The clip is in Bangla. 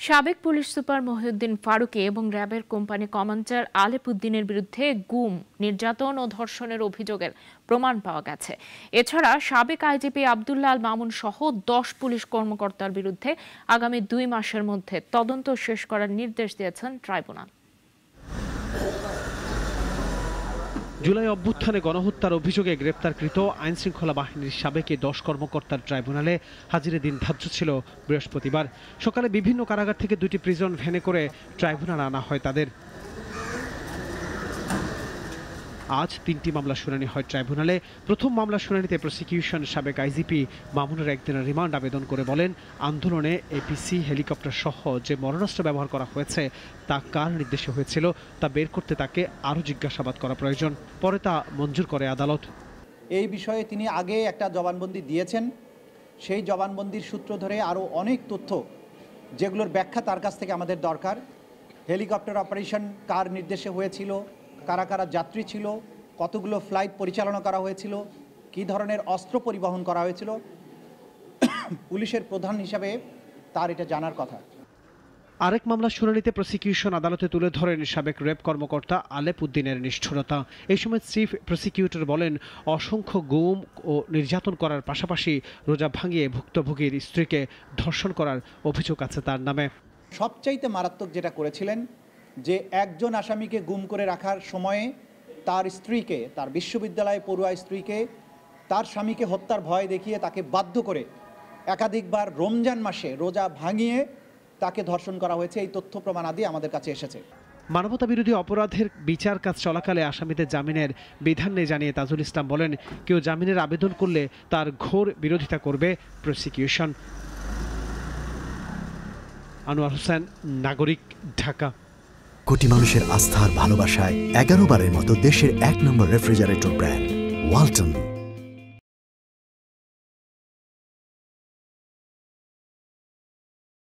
সাবেক পুলিশ সুপার মহিউদ্দিন ফারুকী এবং র্যাবের কোম্পানি কমান্ডার আলেপ উদ্দিনের বিরুদ্ধে গুম, নির্যাতন ও ধর্ষণের অভিযোগের প্রমাণ পাওয়া গেছে। এছাড়া সাবেক আইজিপি আব্দুল্লাহ আল মামুন সহ 10 পুলিশ কর্মকর্তার বিরুদ্ধে আগামী 2 মাসের মধ্যে তদন্ত শেষ করার নির্দেশ দিয়েছেন ট্রাইব্যুনাল। জুলাই অভ্যুত্থানে গণহত্যার অভিযোগে গ্রেপ্তারকৃত আইনশৃঙ্খলা বাহিনীর সাবেক 10 কর্মকর্তার ট্রাইব্যুনালে হাজিরের দিন ধার্য ছিল বৃহস্পতিবার। সকালে বিভিন্ন কারাগার থেকে 2টি প্রিজন ভ্যানে করে ট্রাইব্যুনালে আনা হয় তাদের। আজ 3টি মামলা শুনানি হয় ট্রাইব্যুনালে। প্রথম মামলা শুনানিতে প্রসিকিউশন সাবেক আইজিপি মামুনের একদিনের রিমান্ড আবেদন করে বলেন, আন্দোলনে এপিসি হেলিকপ্টার সহ যে মরণাস্ত্র ব্যবহার করা হয়েছে তা কার নির্দেশে হয়েছিল তা বের করতে তাকে আরও জিজ্ঞাসাবাদ করা প্রয়োজন। পরে তা মঞ্জুর করে আদালত। এই বিষয়ে তিনি আগে একটা জবানবন্দি দিয়েছেন। সেই জবানবন্দির সূত্র ধরে আরও অনেক তথ্য যেগুলোর ব্যাখ্যা তার কাছ থেকে আমাদের দরকার। হেলিকপ্টার অপারেশন কার নির্দেশে হয়েছিল, কারা কারা যাত্রী ছিল, কতগুলো ফ্লাইট পরিচালনা করা হয়েছিল, কী ধরনের অস্ত্র পরিবহন করা হয়েছিল, পুলিশের প্রধান হিসাবে তার এটা জানার কথা। আরেক মামলা শুনানিতে প্রসিকিউশন আদালতে তুলে ধরেন সাবেক র্যাব কর্মকর্তা আলেপ উদ্দিনের নিষ্ঠুরতা। এই সময় চিফ প্রসিকিউটর বলেন, অসংখ্য গুম ও নির্যাতন করার পাশাপাশি রোজা ভাঙিয়ে ভুক্তভোগীর স্ত্রীকে ধর্ষণ করার অভিযোগ আছে তার নামে। সবচাইতে মারাত্মক যেটা করেছিলেন যে একজন আসামিকে গুম করে রাখার সময়ে তার স্ত্রীকে, তার বিশ্ববিদ্যালয়ে পড়ুয়া স্ত্রীকে তার স্বামীকে হত্যার ভয় দেখিয়ে তাকে বাধ্য করে একাধিকবার রমজান মাসে রোজা ভাঙিয়ে তাকে ধর্ষণ করা হয়েছে। এই তথ্য প্রমাণাদি আমাদের কাছে এসেছে। মানবতা বিরোধী অপরাধের বিচার কাজ চলাকালে আসামিদের জামিনের বিধান নেই জানিয়ে তাজুল ইসলাম বলেন, কেউ জামিনের আবেদন করলে তার ঘোর বিরোধিতা করবে প্রসিকিউশন। আনোয়ার হোসেন, নাগরিক, ঢাকা। কোটি মানুষের আস্থার ভালোবাসায় 11 বারের মতো দেশের 1 নম্বর রেফ্রিজারেটর ব্র্যান্ড ওয়ালটন।